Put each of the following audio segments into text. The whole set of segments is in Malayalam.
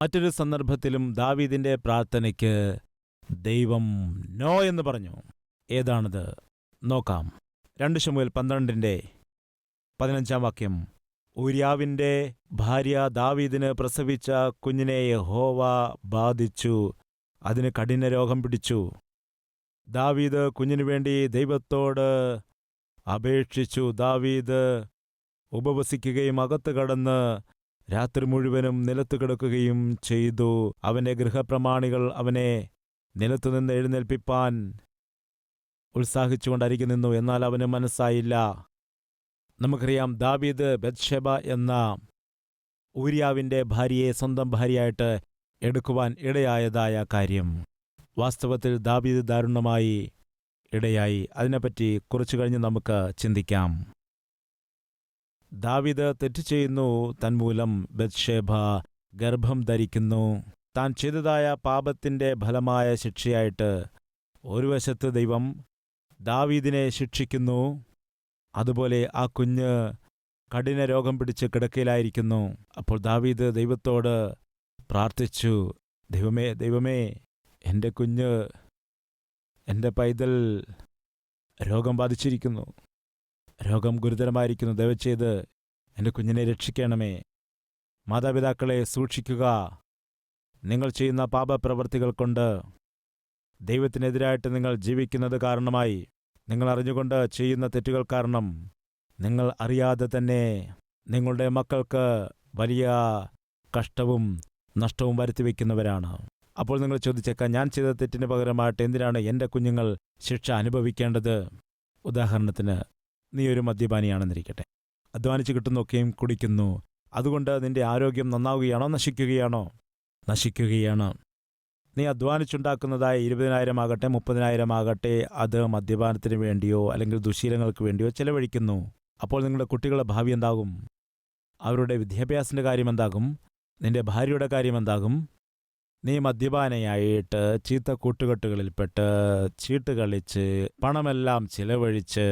മറ്റൊരു സന്ദർഭത്തിലും ദാവീദിന്റെ പ്രാർത്ഥനയ്ക്ക് ദൈവം നോ എന്ന് പറഞ്ഞു. ഏതാണത് നോക്കാം. 2 ശമൂവേൽ 12:15 ഊര്യാവിന്റെ ഭാര്യ ദാവീദിന് പ്രസവിച്ച കുഞ്ഞിനെ യഹോവ ബാധിച്ചു, അതിന് കഠിനരോഗം പിടിച്ചു. ദാവീദ് കുഞ്ഞിനു വേണ്ടി ദൈവത്തോട് അപേക്ഷിച്ചു. ദാവീദ് ഉപവസിക്കുകയും അകത്ത് കടന്ന് രാത്രി മുഴുവനും നിലത്തു കിടക്കുകയും ചെയ്തു. അവന്റെ ഗൃഹപ്രമാണികൾ അവനെ നിലത്തുനിന്ന് എഴുന്നേൽപ്പിപ്പാൻ ഉത്സാഹിച്ചുകൊണ്ടരികെ നിന്നു, എന്നാൽ അവന് മനസ്സായില്ല. നമുക്കറിയാം, ദാവീദ് ബത്ശേബ എന്ന ഊര്യാവിന്റെ ഭാര്യയെ സ്വന്തം ഭാര്യയായിട്ട് എടുക്കുവാൻ ഇടയായതായ കാര്യം. വാസ്തവത്തിൽ ദാവീദ് ദാരുണമായി ഇടയായി. അതിനെപ്പറ്റി കുറച്ചു കഴിഞ്ഞ് നമുക്ക് ചിന്തിക്കാം. ദാവീദ് തെറ്റ് ചെയ്യുന്നു. തന്മൂലം ബത്ശേബ ഗർഭം ധരിക്കുന്നു. താൻ ചെയ്തതായ പാപത്തിന്റെ ഫലമായ ശിക്ഷയായിട്ട് ഒരു വശത്ത് ദൈവം ദാവീദിനെ ശിക്ഷിക്കുന്നു, അതുപോലെ ആ കുഞ്ഞ് കഠിനരോഗം പിടിച്ച് കിടക്കയിലായിരിക്കുന്നു. അപ്പോൾ ദാവീദ് ദൈവത്തോട് പ്രാർത്ഥിച്ചു, ദൈവമേ, എൻ്റെ കുഞ്ഞ്, എൻ്റെ പൈതൽ രോഗം ബാധിച്ചിരിക്കുന്നു, രോഗം ഗുരുതരമായിരിക്കുന്നു, ദയവുചെയ്ത് എൻ്റെ കുഞ്ഞിനെ രക്ഷിക്കണമേ. മാതാപിതാക്കളെ സൂക്ഷിക്കുക. നിങ്ങൾ ചെയ്യുന്ന പാപപ്രവൃത്തികൾ കൊണ്ട് ദൈവത്തിനെതിരായിട്ട് നിങ്ങൾ ജീവിക്കുന്നത് കാരണമായി, നിങ്ങൾ അറിഞ്ഞുകൊണ്ട് ചെയ്യുന്ന തെറ്റുകൾ കാരണം നിങ്ങൾ അറിയാതെ തന്നെ നിങ്ങളുടെ മക്കൾക്ക് വലിയ കഷ്ടവും നഷ്ടവും വരുത്തിവെക്കുന്നവരാണ്. അപ്പോൾ നിങ്ങൾ ചോദിച്ചേക്കാം, ഞാൻ ചെയ്ത തെറ്റിന് പകരമായിട്ട് എന്തിനാണ് എൻ്റെ കുഞ്ഞുങ്ങൾ ശിക്ഷ അനുഭവിക്കേണ്ടത്? ഉദാഹരണത്തിന്, നീ ഒരു മദ്യപാനിയാണെന്നിരിക്കട്ടെ. അധ്വാനിച്ച് കിട്ടുന്നൊക്കെയും കുടിക്കുന്നു. അതുകൊണ്ട് നിന്റെ ആരോഗ്യം നന്നാവുകയാണോ നശിക്കുകയാണോ? നശിക്കുകയാണ്. നീ അധ്വാനിച്ചുണ്ടാക്കുന്നതായ 20,000 ആകട്ടെ 30,000 ആകട്ടെ, അത് മദ്യപാനത്തിന് വേണ്ടിയോ അല്ലെങ്കിൽ ദുശീലങ്ങൾക്ക് വേണ്ടിയോ ചെലവഴിക്കുന്നു. അപ്പോൾ നിങ്ങളുടെ കുട്ടികളുടെ ഭാവി എന്താകും? അവരുടെ വിദ്യാഭ്യാസത്തിൻ്റെ കാര്യമെന്താകും? നിന്റെ ഭാര്യയുടെ കാര്യമെന്താകും? നീ മദ്യപാനയായിട്ട് ചീത്ത കൂട്ടുകെട്ടുകളിൽപ്പെട്ട് ചീട്ട് കളിച്ച് പണമെല്ലാം ചിലവഴിച്ച്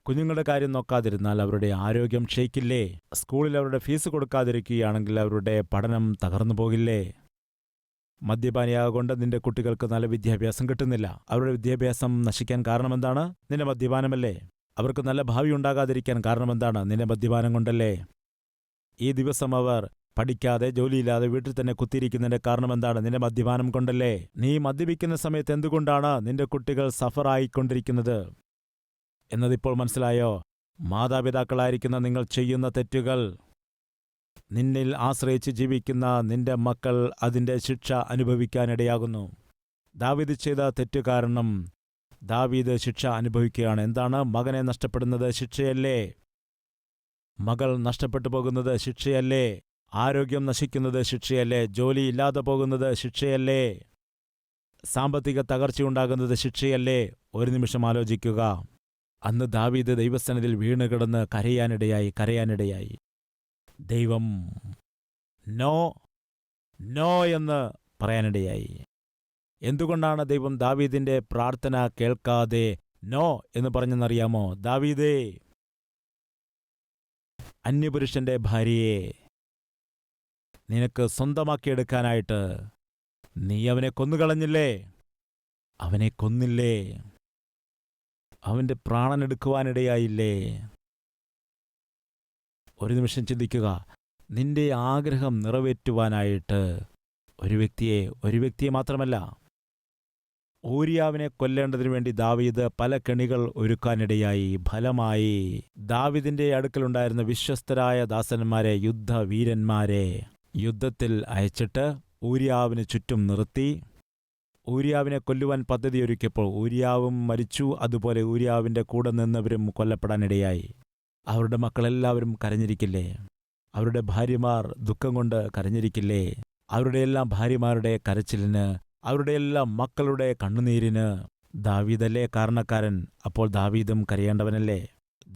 കുഞ്ഞുങ്ങളുടെ കാര്യം നോക്കാതിരുന്നാൽ അവരുടെ ആരോഗ്യം ക്ഷയിക്കില്ലേ? സ്കൂളിൽ അവരുടെ ഫീസ് കൊടുക്കാതിരിക്കുകയാണെങ്കിൽ അവരുടെ പഠനം തകർന്നു പോകില്ലേ? മദ്യപാനിയാകൊണ്ട് നിന്റെ കുട്ടികൾക്ക് നല്ല വിദ്യാഭ്യാസം കിട്ടുന്നില്ല. അവരുടെ വിദ്യാഭ്യാസം നശിക്കാൻ കാരണമെന്താണ്? നിന്റെ മദ്യപാനമല്ലേ? അവർക്ക് നല്ല ഭാവി ഉണ്ടാകാതിരിക്കാൻ കാരണമെന്താണ്? നിന്റെ മദ്യപാനം കൊണ്ടല്ലേ? ഈ ദിവസം അവർ പഠിക്കാതെ ജോലിയില്ലാതെ വീട്ടിൽ തന്നെ കുത്തിയിരിക്കുന്നതിന്റെ കാരണമെന്താണ്? നിന്റെ മദ്യപാനം കൊണ്ടല്ലേ? നീ മദ്യപിക്കുന്ന സമയത്ത് എന്തുകൊണ്ടാണ് നിന്റെ കുട്ടികൾ സഫറായിക്കൊണ്ടിരിക്കുന്നത് എന്നതിപ്പോൾ മനസ്സിലായോ? മാതാപിതാക്കളായിരിക്കുന്ന നിങ്ങൾ ചെയ്യുന്ന തെറ്റുകൾ, നിന്നിൽ ആശ്രയിച്ച് ജീവിക്കുന്ന നിന്റെ മക്കൾ അതിൻ്റെ ശിക്ഷ അനുഭവിക്കാനിടയാകുന്നു. ദാവീദ് ചെയ്ത തെറ്റു കാരണം ദാവീദ് ശിക്ഷ അനുഭവിക്കുകയാണ്. എന്താണ്? മകനെ നഷ്ടപ്പെടുന്നത് ശിക്ഷയല്ലേ? മകൾ നഷ്ടപ്പെട്ടു പോകുന്നത് ശിക്ഷയല്ലേ? ആരോഗ്യം നശിക്കുന്നത് ശിക്ഷയല്ലേ? ജോലി ഇല്ലാതെ പോകുന്നത് ശിക്ഷയല്ലേ? സാമ്പത്തിക തകർച്ചയുണ്ടാകുന്നത് ശിക്ഷയല്ലേ? ഒരു നിമിഷം ആലോചിക്കുക. അന്ന് ദാവീദ് ദൈവസന്നിധിയിൽ വീണുകിടന്ന് കരയാനിടയായി. ദൈവം നോ നോ എന്ന് പറയാനിടയായി. എന്തുകൊണ്ടാണ് ദൈവം ദാവീദിന്റെ പ്രാർത്ഥന കേൾക്കാതെ നോ എന്ന് പറഞ്ഞെന്നറിയാമോ? ദാവീദേ, അന്യപുരുഷന്റെ ഭാര്യയെ നിനക്ക് സ്വന്തമാക്കിയെടുക്കാനായിട്ട് നീ അവനെ കൊന്നുകളഞ്ഞില്ലേ? അവനെ കൊന്നില്ലേ? അവന്റെ പ്രാണനെടുക്കുവാനിടയായില്ലേ? ഒരു നിമിഷം ചിന്തിക്കുക. നിന്റെ ആഗ്രഹം നിറവേറ്റുവാനായിട്ട് ഒരു വ്യക്തിയെ മാത്രമല്ല, ഊരിയാവിനെ കൊല്ലേണ്ടതിനു വേണ്ടി ദാവീദ് പല കെണികൾ ഒരുക്കാനിടയായി. ഫലമായി ദാവീദിന്റെ അടുക്കലുണ്ടായിരുന്ന വിശ്വസ്തരായ ദാസന്മാരെ, യുദ്ധവീരന്മാരെ യുദ്ധത്തിൽ അയച്ചിട്ട് ഊരിയാവിന് ചുറ്റും നിർത്തി. ഊരിയാവിനെ കൊല്ലുവാൻ പദ്ധതിയൊരുക്കിയപ്പോൾ ഊരിയാവും മരിച്ചു. അതുപോലെ ഊരിയാവിന്റെ കൂടെ നിന്നവരും കൊല്ലപ്പെടാനിടയായി. അവരുടെ മക്കളെല്ലാവരും കരഞ്ഞിരിക്കില്ലേ? അവരുടെ ഭാര്യമാർ ദുഃഖം കൊണ്ട് കരഞ്ഞിരിക്കില്ലേ? അവരുടെ എല്ലാം ഭാര്യമാരുടെ കരച്ചിലിന്, അവരുടെ എല്ലാം മക്കളുടെ കണ്ണുനീരിന് ദാവീദല്ലേ കാരണക്കാരൻ? അപ്പോൾ ദാവീദും കരയേണ്ടവനല്ലേ?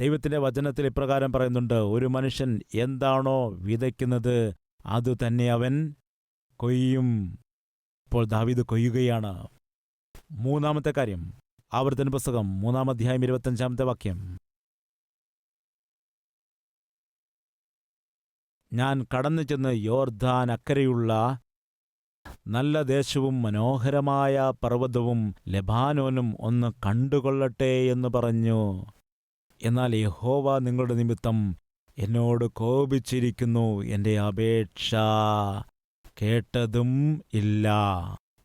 ദൈവത്തിന്റെ വചനത്തിൽ ഇപ്രകാരം പറയുന്നുണ്ട്, ഒരു മനുഷ്യൻ എന്താണോ വിതയ്ക്കുന്നത് അതുതന്നെ അവൻ കൊയ്യും. ഇപ്പോൾ ദാവീദ് കൊയ്യുകയാണ്. മൂന്നാമത്തെ കാര്യം, ആവർത്തന പുസ്തകം 3-ാം അധ്യായം 25-ാമത്തെ വാക്യം. ഞാൻ കടന്നു ചെന്ന് യോർദാൻ അക്കരെയുള്ള നല്ല ദേശവും മനോഹരമായ പർവ്വതവും ലെബാനോനും ഒന്ന് കണ്ടുകൊള്ളട്ടെ എന്ന് പറഞ്ഞു. എന്നാൽ യഹോവ നിങ്ങളുടെ നിമിത്തം എന്നോട് കോപിച്ചിരിക്കുന്നു, എൻ്റെ അപേക്ഷ കേട്ടതും ഇല്ല.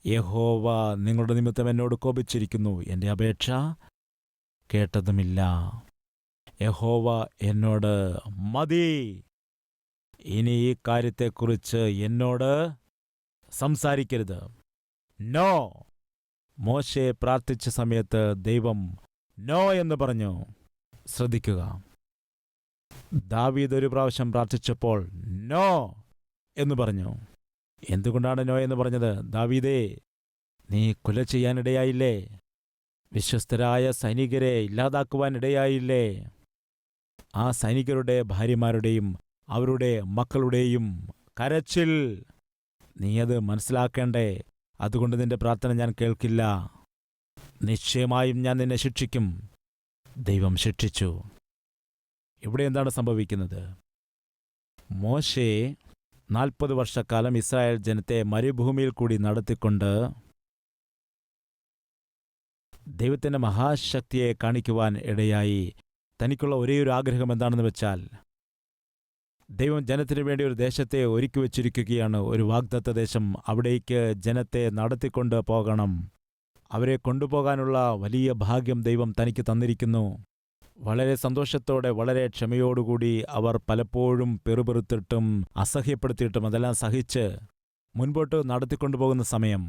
യഹോവ നിങ്ങളുടെ നിമിത്തം എന്നോട് കോപിച്ചിരിക്കുന്നു, എൻ്റെ അപേക്ഷ കേട്ടതുമില്ല. യഹോവ എന്നോട് മതി, ഇനി ഈ കാര്യത്തെക്കുറിച്ച് എന്നോട് സംസാരിക്കരുത്. നോ. മോശെ പ്രാർത്ഥിച്ച സമയത്ത് ദൈവം നോ എന്ന് പറഞ്ഞു. ശ്രദ്ധിക്കുക, ദാവീദ് ഒരു പ്രാവശ്യം പ്രാർത്ഥിച്ചപ്പോൾ നോ എന്ന് പറഞ്ഞു. എന്തുകൊണ്ടാണ് നോ എന്ന് പറഞ്ഞത്? ദാവീദേ, നീ കൊല ചെയ്യാനിടയായില്ലേ? വിശ്വസ്തരായ സൈനികരെ ഇല്ലാതാക്കുവാനിടയായില്ലേ? ആ സൈനികരുടെ ഭാര്യമാരുടെയും അവരുടെ മക്കളുടെയും കരച്ചിൽ നീ അത് മനസ്സിലാക്കേണ്ടേ. അതുകൊണ്ട് നിന്റെ പ്രാർത്ഥന ഞാൻ കേൾക്കില്ല. നിശ്ചയമായും ഞാൻ നിന്നെ ശിക്ഷിക്കും. ദൈവം ശിക്ഷിച്ചു. ഇവിടെ എന്താണ് സംഭവിക്കുന്നത്? മോശെ 40 വർഷക്കാലം ഇസ്രായേൽ ജനത്തെ മരുഭൂമിയിൽ കൂടി നടത്തിക്കൊണ്ട് ദൈവത്തിൻ്റെ മഹാശക്തിയെ കാണിക്കുവാൻ ഇടയായി. തനിക്കുള്ള ഒരേയൊരു ആഗ്രഹം എന്താണെന്ന് വെച്ചാൽ, ദൈവം ജനത്തിനു വേണ്ടി ഒരു ദേശത്തെ ഒരുക്കി വച്ചിരിക്കുകയാണ്, ഒരു വാഗ്ദത്ത ദേശം. അവിടേക്ക് ജനത്തെ നടത്തിക്കൊണ്ട് പോകണം. അവരെ കൊണ്ടുപോകാനുള്ള വലിയ ഭാഗ്യം ദൈവം തനിക്ക് തന്നിരിക്കുന്നു. വളരെ സന്തോഷത്തോടെ, വളരെ ക്ഷമയോടുകൂടി അവർ പലപ്പോഴും പെറുപെറുത്തിട്ടും അസഹ്യപ്പെടുത്തിയിട്ടും അതെല്ലാം സഹിച്ച് മുൻപോട്ട് നടത്തിക്കൊണ്ടുപോകുന്ന സമയം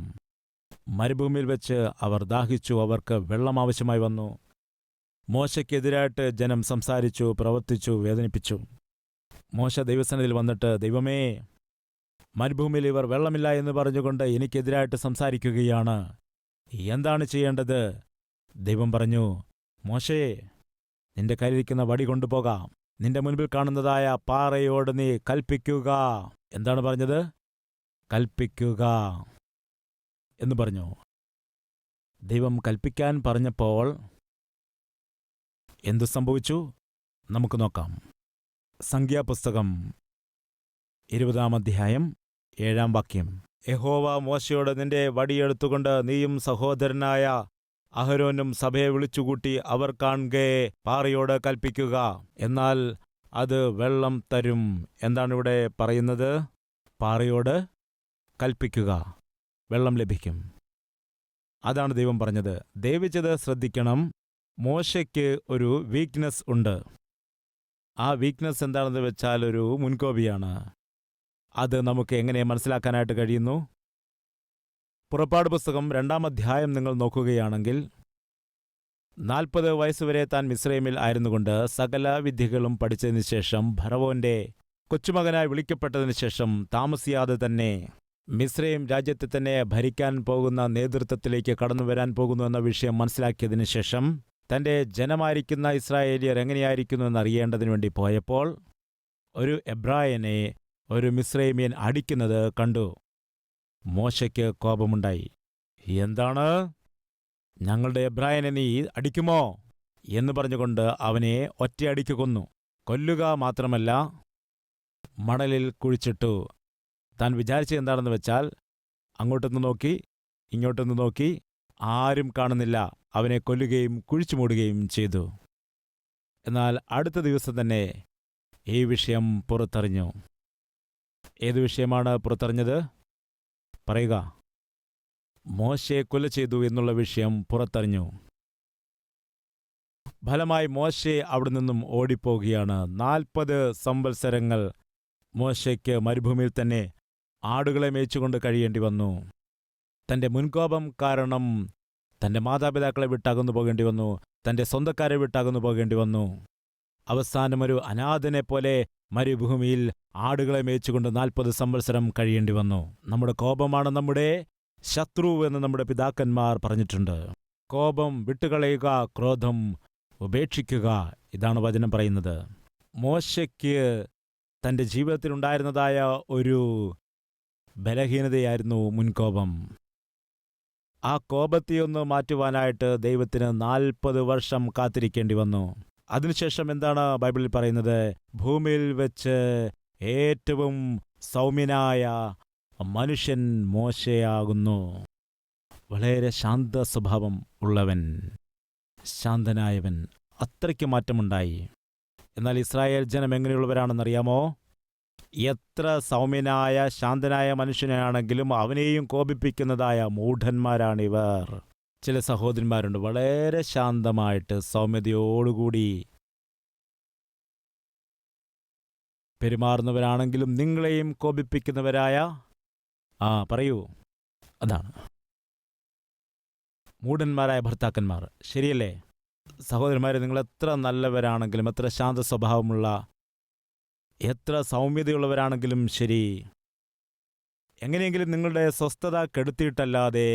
മരുഭൂമിയിൽ വെച്ച് അവർ ദാഹിച്ചു. അവർക്ക് വെള്ളം ആവശ്യമായി വന്നു. മോശയ്ക്കെതിരായിട്ട് ജനം സംസാരിച്ചു, പ്രവർത്തിച്ചു, വേദനിപ്പിച്ചു. മോശ ദൈവസന്നിധിയിൽ വന്നിട്ട്, ദൈവമേ, മരുഭൂമിയിൽ ഇവർ വെള്ളമില്ല എന്ന് പറഞ്ഞുകൊണ്ട് എനിക്കെതിരായിട്ട് സംസാരിക്കുകയാണ്, എന്താണ് ചെയ്യേണ്ടത്? ദൈവം പറഞ്ഞു, മോശേ, നിന്റെ കയ്യിലിരിക്കുന്ന വടി കൊണ്ടുപോകാം. നിന്റെ മുൻപിൽ കാണുന്നതായ പാറയോട് നീ കൽപ്പിക്കുക. എന്താണ് പറഞ്ഞത്? കൽപ്പിക്കുക എന്ന് പറഞ്ഞു. ദൈവം കൽപ്പിക്കാൻ പറഞ്ഞപ്പോൾ എന്തു സംഭവിച്ചു? നമുക്ക് നോക്കാം. സംഖ്യാപുസ്തകം 20-ാം അധ്യായം 7-ാം വാക്യം. യഹോവ മോശയോട്, നിന്റെ വടിയെടുത്തുകൊണ്ട് നീയും സഹോദരനായ അഹരോനും സഭയെ വിളിച്ചുകൂട്ടി അവർ കാൺകെ പാറയോട് കൽപ്പിക്കുക, എന്നാൽ അത് വെള്ളം തരും. എന്താണ് ഇവിടെ പറയുന്നത്? പാറയോട് കൽപ്പിക്കുക, വെള്ളം ലഭിക്കും. അതാണ് ദൈവം പറഞ്ഞത്. ദൈവജനത ശ്രദ്ധിക്കണം, മോശയ്ക്ക് ഒരു വീക്ക്നെസ് ഉണ്ട്. ആ വീക്ക്നെസ് എന്താണെന്ന് വെച്ചാൽ ഒരു മുൻകോപിയാണ്. അത് നമുക്ക് എങ്ങനെ മനസ്സിലാക്കാനായിട്ട് കഴിയുന്നു? പുറപ്പാട് പുസ്തകം 2-ാം അധ്യായം നിങ്ങൾ നോക്കുകയാണെങ്കിൽ, 40 വയസ്സുവരെ താൻ മിസ്രൈമിൽ ആയിരുന്നുകൊണ്ട് സകല വിദ്യകളും പഠിച്ചതിനു ശേഷം ഫറവോന്റെ കൊച്ചുമകനായി വിളിക്കപ്പെട്ടതിനു ശേഷം താമസിയാതെ തന്നെ മിസ്രൈം രാജ്യത്തെ തന്നെ ഭരിക്കാൻ പോകുന്ന നേതൃത്വത്തിലേക്ക് കടന്നുവരാൻ പോകുന്നു എന്ന വിഷയം മനസ്സിലാക്കിയതിനു ശേഷം തന്റെ ജനമായിരിക്കുന്ന ഇസ്രായേലിയർ എങ്ങനെയായിരിക്കുന്നു എന്നറിയേണ്ടതിനു വേണ്ടി പോയപ്പോൾ ഒരു എബ്രായനെ ഒരു മിസ്രൈമ്യൻ അടിക്കുന്നത് കണ്ടു. മോശയ്ക്ക് കോപമുണ്ടായി. എന്താണ്, ഞങ്ങളുടെ എബ്രായനെ നീ അടിക്കുമോ എന്ന് പറഞ്ഞുകൊണ്ട് അവനെ ഒറ്റയടിക്ക് കൊന്നു. കൊല്ലുക മാത്രമല്ല, മണലിൽ കുഴിച്ചിട്ടു. താൻ വിചാരിച്ചത് എന്താണെന്ന് വെച്ചാൽ, അങ്ങോട്ടൊന്ന് നോക്കി ഇങ്ങോട്ടൊന്ന് നോക്കി, ആരും കാണുന്നില്ല, അവനെ കൊല്ലുകയും കുഴിച്ചു മൂടുകയും ചെയ്തു. എന്നാൽ അടുത്ത ദിവസം തന്നെ ഈ വിഷയം പുറത്തറിഞ്ഞു. ഏതു വിഷയമാണ് പുറത്തറിഞ്ഞത്? പറയുക. മോശയെ കൊല ചെയ്തു എന്നുള്ള വിഷയം പുറത്തറിഞ്ഞു. ഫലമായി മോശെ അവിടെ നിന്നും ഓടിപ്പോവുകയാണ്. 40 സംവത്സരങ്ങൾ മോശയ്ക്ക് മരുഭൂമിയിൽ തന്നെ ആടുകളെ മേയിച്ചുകൊണ്ട് കഴിയേണ്ടി വന്നു. തന്റെ മുൻകോപം കാരണം തന്റെ മാതാപിതാക്കളെ വിട്ടകന്നു പോകേണ്ടി വന്നു. തന്റെ സ്വന്തക്കാരെ വിട്ടകന്നു പോകേണ്ടി വന്നു. അവസാനം ഒരു അനാഥനെപ്പോലെ മരുഭൂമിയിൽ ആടുകളെ മേയിച്ചുകൊണ്ട് 40 സംവത്സരം കഴിയേണ്ടി വന്നു. നമ്മുടെ കോപമാണ് നമ്മുടെ ശത്രു എന്ന് നമ്മുടെ പിതാക്കന്മാർ പറഞ്ഞിട്ടുണ്ട്. കോപം വിട്ടുകളയുക, ക്രോധം ഉപേക്ഷിക്കുക, ഇതാണ് വചനം പറയുന്നത്. മോശയ്ക്ക് തന്റെ ജീവിതത്തിലുണ്ടായിരുന്നതായ ഒരു ബലഹീനതയായിരുന്നു മുൻകോപം. ആ കോപത്തെയൊന്ന് മാറ്റുവാനായിട്ട് ദൈവത്തിന് 40 വർഷം കാത്തിരിക്കേണ്ടി വന്നു. അതിനുശേഷം എന്താണ് ബൈബിളിൽ പറയുന്നത്? ഭൂമിയിൽ വെച്ച് ഏറ്റവും സൗമ്യനായ മനുഷ്യൻ മോശയാകുന്നു. വളരെ ശാന്ത സ്വഭാവം ഉള്ളവൻ, ശാന്തനായവൻ. അത്രയ്ക്ക് മാറ്റമുണ്ടായി. എന്നാൽ ഇസ്രായേൽ ജനം എങ്ങനെയുള്ളവരാണെന്നറിയാമോ? എത്ര സൗമ്യനായ ശാന്തനായ മനുഷ്യനാണെങ്കിലും അവനെയും കോപിപ്പിക്കുന്നതായ മൂഢന്മാരാണിവർ. ചില സഹോദരന്മാരുണ്ട്, വളരെ ശാന്തമായിട്ട് സൗമ്യതയോടുകൂടി പെരുമാറുന്നവരാണെങ്കിലും നിങ്ങളെയും കോപിപ്പിക്കുന്നവരായ പറയൂ, അതാണ് മൂഢന്മാരായ ഭർത്താക്കന്മാർ. ശരിയല്ലേ സഹോദരന്മാരെ? നിങ്ങൾ എത്ര നല്ലവരാണെങ്കിലും, എത്ര ശാന്ത സ്വഭാവമുള്ള, എത്ര സൗമ്യതയുള്ളവരാണെങ്കിലും ശരി, എങ്ങനെയെങ്കിലും നിങ്ങളുടെ സ്വസ്ഥത കെടുത്തിയിട്ടല്ലാതെ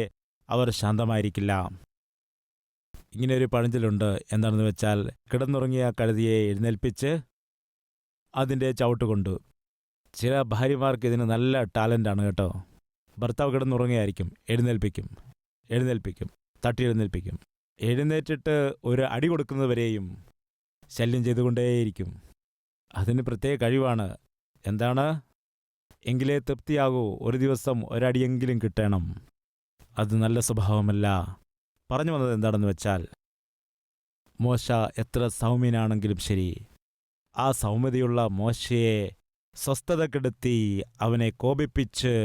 അവർ ശാന്തമായിരിക്കില്ല. ഇങ്ങനെ ഒരു പഴഞ്ചൊല്ലുണ്ട്. എന്താണെന്ന് വെച്ചാൽ, കിടന്നുറങ്ങിയ കഴുതിയെ എഴുന്നേൽപ്പിച്ച് അതിൻ്റെ ചവിട്ടുകൊണ്ടു. ചില ഭാര്യമാർക്ക് ഇതിന് നല്ല ടാലൻ്റാണ് കേട്ടോ. ഭർത്താവ് കിടന്നുറങ്ങിയായിരിക്കും, എഴുന്നേൽപ്പിക്കും, തട്ടി എഴുന്നേൽപ്പിക്കും. എഴുന്നേറ്റിട്ട് ഒരു അടി കൊടുക്കുന്നവരെയും ശല്യം ചെയ്തുകൊണ്ടേയിരിക്കും. അതിന് പ്രത്യേക കഴിവാണ്. എന്താണ്? എങ്കിലേ തൃപ്തിയാകൂ, ഒരു ദിവസം ഒരടിയെങ്കിലും കിട്ടണം. അത് നല്ല സ്വഭാവമല്ല. പറഞ്ഞു വന്നത് എന്താണെന്ന് വെച്ചാൽ, മോശ എത്ര സൗമ്യനാണെങ്കിലും ശരി, ആ സൗമ്യതയുള്ള മോശയെ സ്വസ്ഥത കെടുത്തി, അവനെ കോപിപ്പിച്ച്.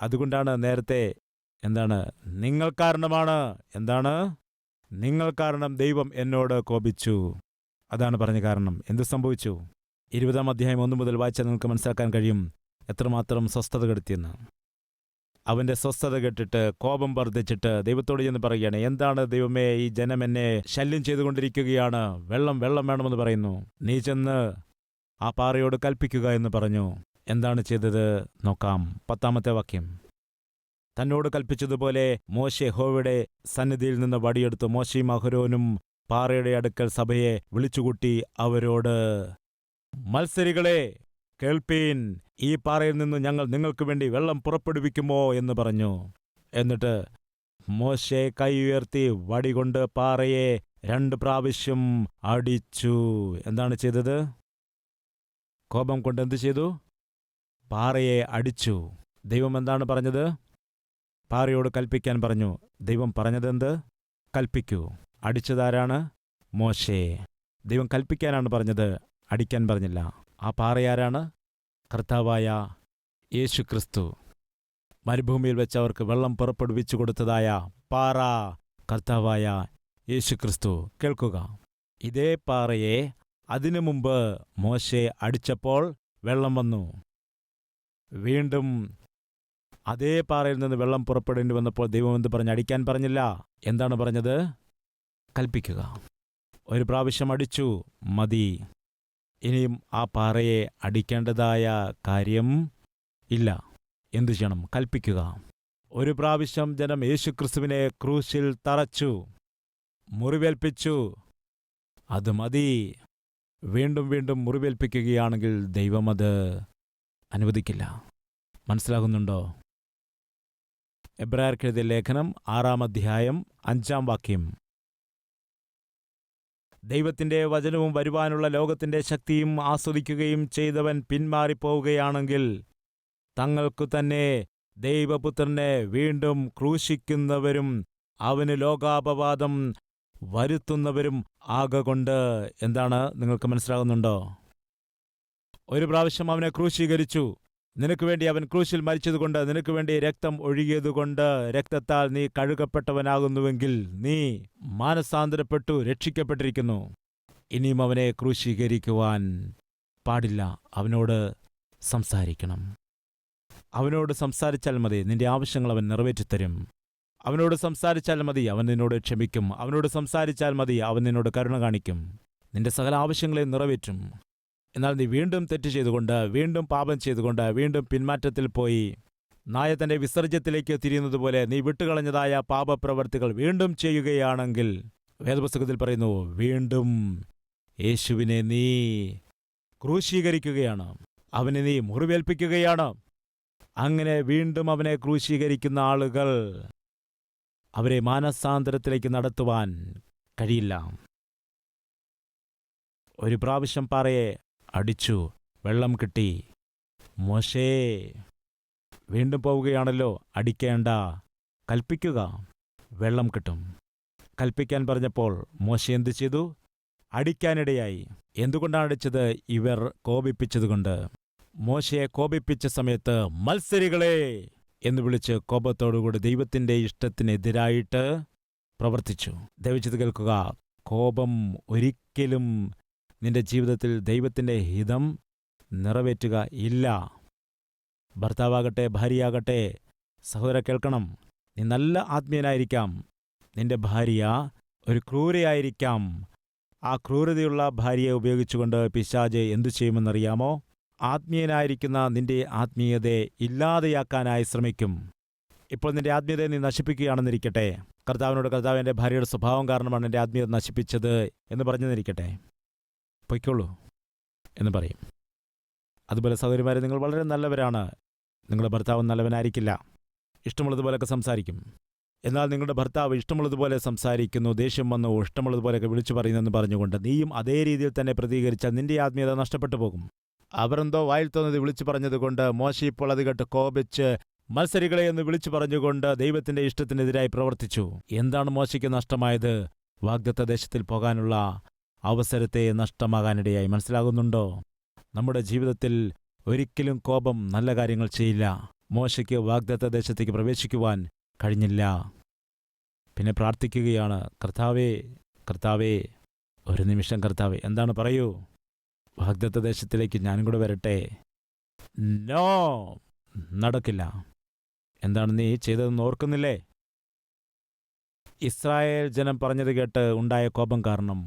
അതുകൊണ്ടാണ് നേരത്തെ നിങ്ങൾ കാരണമാണ്. നിങ്ങൾ കാരണം ദൈവം എന്നോട് കോപിച്ചു. അതാണ് പറഞ്ഞ കാരണം. എന്ത് സംഭവിച്ചു? 20-ാം അധ്യായം 1 മുതൽ വായിച്ചാൽ നിങ്ങൾക്ക് മനസ്സിലാക്കാൻ കഴിയും എത്രമാത്രം സ്വസ്ഥത കെടുത്തിയെന്ന്. അവൻ്റെ സ്വസ്ഥത കെട്ടിട്ട് കോപം വർദ്ധിച്ചിട്ട് ദൈവത്തോട് ചെന്ന് പറയുകയാണ്, എന്താണ് ദൈവമേ, ഈ ജനം എന്നെ ശല്യം ചെയ്തുകൊണ്ടിരിക്കുകയാണ്, വെള്ളം വേണമെന്ന് പറയുന്നു. നീ ചെന്ന് ആ പാറയോട് കൽപ്പിക്കുക എന്ന് പറഞ്ഞു. എന്താണ് ചെയ്തത് നോക്കാം. 10-ാമത്തെ വാക്യം. തന്നോട് കൽപ്പിച്ചതുപോലെ മോശെ യഹോവയുടെ സന്നിധിയിൽ നിന്ന് വടിയെടുത്തു. മോശയും അഹരോനും പാറയുടെ അടുക്കൽ സഭയെ വിളിച്ചുകൂട്ടി അവരോട്, മത്സരികളെ കേൾപ്പീൻ, ഈ പാറയിൽ നിന്ന് ഞങ്ങൾ നിങ്ങൾക്ക് വേണ്ടി വെള്ളം പുറപ്പെടുവിക്കുമോ എന്ന് പറഞ്ഞു. എന്നിട്ട് മോശെ കൈ ഉയർത്തി വടികൊണ്ട് പാറയെ 2 പ്രാവശ്യം അടിച്ചു. എന്താണ് ചെയ്തത്? കോപം കൊണ്ട് എന്തു ചെയ്തു? പാറയെ അടിച്ചു. ദൈവം എന്താണ് പറഞ്ഞത്? പാറയോട് കൽപ്പിക്കാൻ പറഞ്ഞു. ദൈവം പറഞ്ഞതെന്ത്? കൽപ്പിക്കൂ. അടിച്ചതാരാണ്? മോശെ. ദൈവം കൽപ്പിക്കാനാണ് പറഞ്ഞത്, അടിക്കാൻ പറഞ്ഞില്ല. ആ പാറയാരാണ്? കർത്താവായ യേശുക്രിസ്തു. മരുഭൂമിയിൽ വെച്ച് അവർക്ക് വെള്ളം പുറപ്പെടുവിച്ചു കൊടുത്തതായ പാറ കർത്താവായ യേശുക്രിസ്തു. കേൾക്കുക, ഇതേ പാറയെ അതിനു മുമ്പ് മോശെ അടിച്ചപ്പോൾ വെള്ളം വന്നു. വീണ്ടും അതേ പാറയിൽ നിന്ന് വെള്ളം പുറപ്പെടേണ്ടി വന്നപ്പോൾ ദൈവം എന്ത് പറഞ്ഞ്? അടിക്കാൻ പറഞ്ഞില്ല. എന്താണ് പറഞ്ഞത്? കൽപ്പിക്കുക. 1 പ്രാവശ്യം അടിച്ചു, മതി. ഇനിയും ആ പാറയെ അടിക്കേണ്ടതായ കാര്യം ഇല്ല. എന്തു ചെയ്യണം? കൽപ്പിക്കുക. 1 പ്രാവശ്യം ജനം യേശുക്രിസ്തുവിനെ ക്രൂശിൽ തറച്ചു, മുറിവേൽപ്പിച്ചു. അത് മതി. വീണ്ടും വീണ്ടും മുറിവേൽപ്പിക്കുകയാണെങ്കിൽ ദൈവം അത് അനുവദിക്കില്ല. മനസ്സിലാകുന്നുണ്ടോ? എബ്രായർക്കെഴുതിയ ലേഖനം 6-ാം അധ്യായം 5-ാം വാക്യം. ദൈവത്തിന്റെ വചനവും വരുവാനുള്ള ലോകത്തിന്റെ ശക്തിയും ആസ്വദിക്കുകയും ചെയ്തവൻ പിന്മാറിപ്പോവുകയാണെങ്കിൽ തങ്ങൾക്കു തന്നെ ദൈവപുത്രനെ വീണ്ടും ക്രൂശിക്കുന്നവരും അവന് ലോകാപവാദം വരുത്തുന്നവരും ആകൊണ്ട്. എന്താണ്? നിങ്ങൾക്ക് മനസ്സിലാകുന്നുണ്ടോ? 1 പ്രാവശ്യം അവനെ ക്രൂശീകരിച്ചു. നിനക്ക് വേണ്ടി അവൻ ക്രൂശിൽ മരിച്ചതുകൊണ്ട്, നിനക്ക് വേണ്ടി രക്തം ഒഴുകിയതുകൊണ്ട്, രക്തത്താൽ നീ കഴുകപ്പെട്ടവനാകുന്നുവെങ്കിൽ നീ മാനസാന്തരപ്പെട്ടു, രക്ഷിക്കപ്പെട്ടിരിക്കുന്നു. ഇനിയും അവനെ ക്രൂശീകരിക്കുവാൻ പാടില്ല. അവനോട് സംസാരിക്കണം. അവനോട് സംസാരിച്ചാൽ മതി, നിന്റെ ആവശ്യങ്ങൾ അവൻ നിറവേറ്റിത്തരും. അവനോട് സംസാരിച്ചാൽ മതി, അവൻ നിന്നോട് ക്ഷമിക്കും. അവനോട് സംസാരിച്ചാൽ മതി, അവൻ നിന്നോട് കരുണ കാണിക്കും. നിന്റെ സകല ആവശ്യങ്ങളെ നിറവേറ്റും. എന്നാൽ നീ വീണ്ടും തെറ്റ് ചെയ്തുകൊണ്ട്, വീണ്ടും പാപം ചെയ്തുകൊണ്ട്, വീണ്ടും പിന്മാറ്റത്തിൽ പോയി നായ തന്റെ വിസർജ്യത്തിലേക്ക് തിരിയുന്നതുപോലെ നീ വിട്ടുകളഞ്ഞതായ പാപപ്രവർത്തികൾ വീണ്ടും ചെയ്യുകയാണെങ്കിൽ, വേദപുസ്തകത്തിൽ പറയുന്നു, വീണ്ടും യേശുവിനെ നീ ക്രൂശീകരിക്കുകയാണ്, അവനെ നീ മുറിവേൽപ്പിക്കുകയാണ്. അങ്ങനെ വീണ്ടും അവനെ ക്രൂശീകരിക്കുന്ന ആളുകൾ, അവരെ മാനസാന്തരത്തിലേക്ക് നടത്തുവാൻ കഴിയില്ല. 1 പ്രാവശ്യം പാറയെ അടിച്ചു, വെള്ളം കിട്ടി. മോശേ, വീണ്ടും പോവുകയാണല്ലോ, അടിക്കേണ്ട, കൽപ്പിക്കുക, വെള്ളം കിട്ടും. കൽപ്പിക്കാൻ പറഞ്ഞപ്പോൾ മോശെ എന്തു ചെയ്തു? അടിക്കാനിടയായി. എന്തുകൊണ്ടാണ് അടിച്ചത്? ഇവർ കോപിപ്പിച്ചതുകൊണ്ട്. മോശയെ കോപിപ്പിച്ച സമയത്ത് മത്സരികളെ എന്ന് വിളിച്ച് കോപത്തോടുകൂടി ദൈവത്തിന്റെ ഇഷ്ടത്തിനെതിരായിട്ട് പ്രവർത്തിച്ചു. ദയവിച്ചത് കേൾക്കുക, കോപം ഒരിക്കലും നിന്റെ ജീവിതത്തിൽ ദൈവത്തിന്റെ ഹിതം നിറവേറ്റുക ഇല്ല. ഭർത്താവാകട്ടെ, ഭാര്യയാകട്ടെ, സഹോദര കേൾക്കണം, നീ നല്ല ആത്മീയനായിരിക്കാം, നിന്റെ ഭാര്യ ഒരു ക്രൂരയായിരിക്കാം. ആ ക്രൂരതയുള്ള ഭാര്യയെ ഉപയോഗിച്ചുകൊണ്ട് പിശാച് എന്തു ചെയ്യുമെന്നറിയാമോ? ആത്മീയനായിരിക്കുന്ന നിന്റെ ആത്മീയതയെ ഇല്ലാതെയാക്കാനായി ശ്രമിക്കും. ഇപ്പോൾ നിന്റെ ആത്മീയതയെ നീ നശിപ്പിക്കുകയാണെന്നിരിക്കട്ടെ. കർത്താവിനോട്, കർത്താവ് എൻ്റെ ഭാര്യയുടെ സ്വഭാവം കാരണമാണ് എൻ്റെ ആത്മീയത നശിപ്പിച്ചത് എന്ന് പറഞ്ഞെന്നിരിക്കട്ടെ. പൊയ്ക്കോളൂ എന്ന് പറയും. അതുപോലെ സഹോദരിമാരെ, നിങ്ങൾ വളരെ നല്ലവരാണ്, നിങ്ങളുടെ ഭർത്താവ് നല്ലവനായിരിക്കില്ല. ഇഷ്ടമുള്ളതുപോലെയൊക്കെ സംസാരിക്കും. എന്നാൽ നിങ്ങളുടെ ഭർത്താവ് ഇഷ്ടമുള്ളതുപോലെ സംസാരിക്കുന്നു, ദേഷ്യം വന്നു, ഇഷ്ടമുള്ളതുപോലെയൊക്കെ വിളിച്ചു പറയുന്നെന്ന് പറഞ്ഞുകൊണ്ട് നീയും അതേ രീതിയിൽ തന്നെ പ്രതികരിച്ചാൽ നിന്റെ ആത്മീയത നഷ്ടപ്പെട്ടു പോകും. അവരെന്തോ വായിൽ തോന്നുന്നത് വിളിച്ചു പറഞ്ഞതുകൊണ്ട് മോശ ഇപ്പോൾ അത് കേട്ട് കോപിച്ച് മത്സരികളെ എന്ന് വിളിച്ചു പറഞ്ഞുകൊണ്ട് ദൈവത്തിന്റെ ഇഷ്ടത്തിനെതിരായി പ്രവർത്തിച്ചു. എന്താണ് മോശയ്ക്ക് നഷ്ടമായത്? വാഗ്ദത്ത ദേശത്തിൽ പോകാനുള്ള അവസരത്തെ നഷ്ടമാകാനിടയായി. മനസ്സിലാകുന്നുണ്ടോ? നമ്മുടെ ജീവിതത്തിൽ ഒരിക്കലും കോപം നല്ല കാര്യങ്ങൾ ചെയ്യില്ല. മോശയ്ക്ക് വാഗ്ദത്ത ദേശത്തേക്ക് പ്രവേശിക്കുവാൻ കഴിഞ്ഞില്ല. പിന്നെ പ്രാർത്ഥിക്കുകയാണ്, കർത്താവേ, കർത്താവേ, ഒരു നിമിഷം കർത്താവേ. എന്താണ്? പറയൂ. വാഗ്ദത്ത ദേശത്തിലേക്ക് ഞാനും കൂടെ വരട്ടെ. നോ, നടക്കില്ല. എന്താണ് നീ ചെയ്തതെന്ന് ഓർക്കുന്നില്ലേ? ഇസ്രായേൽ ജനം പറഞ്ഞത് കേട്ട് ഉണ്ടായ കോപം കാരണം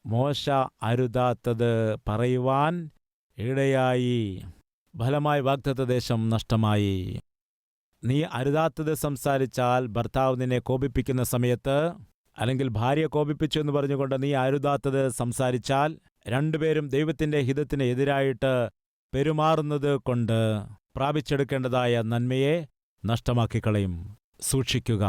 മോശ അരുതാത്തത് പറയുവാൻ ഇടയായി. ഫലമായി വാഗ്ദത്ത ദേശം നഷ്ടമായി. നീ അരുതാത്തത് സംസാരിച്ചാൽ ഭർത്താവ് നിന്നെ കോപിപ്പിക്കുന്ന സമയത്ത്, അല്ലെങ്കിൽ ഭാര്യ കോപിപ്പിച്ചു എന്ന് പറഞ്ഞുകൊണ്ട് നീ അരുതാത്തത് സംസാരിച്ചാൽ, രണ്ടുപേരും ദൈവത്തിന്റെ ഹിതത്തിന് എതിരായിട്ട് പെരുമാറുന്നത് കൊണ്ട് പ്രാപിച്ചെടുക്കേണ്ടതായ നന്മയെ നഷ്ടമാക്കിക്കളയും. സൂക്ഷിക്കുക.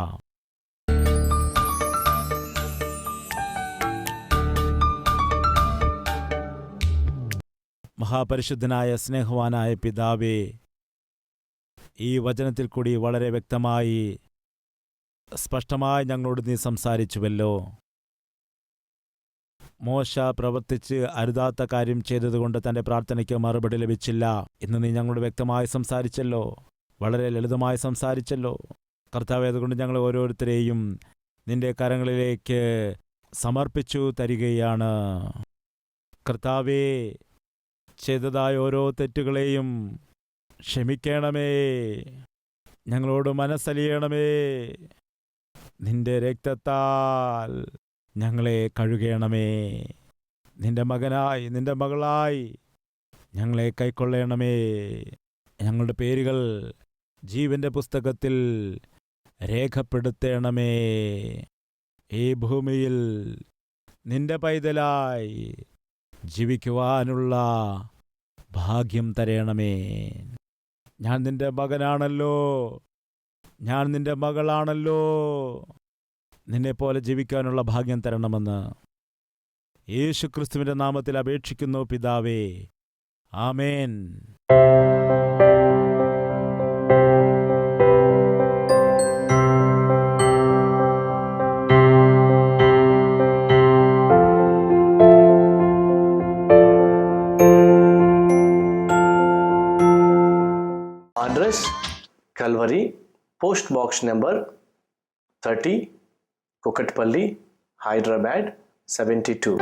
മഹാപരിശുദ്ധനായ സ്നേഹവാനായ പിതാവേ, ഈ വചനത്തിൽ കൂടി വളരെ വ്യക്തമായി സ്പഷ്ടമായി ഞങ്ങളോട് നീ സംസാരിച്ചുവല്ലോ. മോശ പ്രവർത്തിച്ച് അരുതാത്ത കാര്യം ചെയ്തതുകൊണ്ട് തന്റെ പ്രാർത്ഥനയ്ക്ക് മറുപടി ലഭിച്ചില്ല. ഇന്ന് നീ ഞങ്ങളോട് വ്യക്തമായി സംസാരിച്ചല്ലോ, വളരെ ലളിതമായി സംസാരിച്ചല്ലോ. കർത്താവേ, അതുകൊണ്ട് ഞങ്ങൾ ഓരോരുത്തരെയും നിന്റെ കരങ്ങളിലേക്ക് സമർപ്പിച്ചു തരികയാണ്. കർത്താവേ, ചെയ്തതായ ഓരോ തെറ്റുകളെയും ക്ഷമിക്കണമേ, ഞങ്ങളോട് മനസ്സലിയണമേ. നിന്റെ രക്തത്താൽ ഞങ്ങളെ കഴുകണമേ. നിന്റെ മകനായി, നിന്റെ മകളായി ഞങ്ങളെ കൈക്കൊള്ളണമേ. ഞങ്ങളുടെ പേരുകൾ ജീവന്റെ പുസ്തകത്തിൽ രേഖപ്പെടുത്തണമേ. ഈ ഭൂമിയിൽ നിന്റെ പൈതലായി ജീവിക്കുവാനുള്ള ഭാഗ്യം തരണമേ. ഞാൻ നിന്റെ മകനാണല്ലോ, ഞാൻ നിന്റെ മകളാണല്ലോ. നിന്നെപ്പോലെ ജീവിക്കാനുള്ള ഭാഗ്യം തരണമെന്ന് യേശുക്രിസ്തുവിന്റെ നാമത്തിൽ അപേക്ഷിക്കുന്നു പിതാവേ. ആമേൻ. Address Calvary, Post Box number 30, Kukatpalli, Hyderabad 72.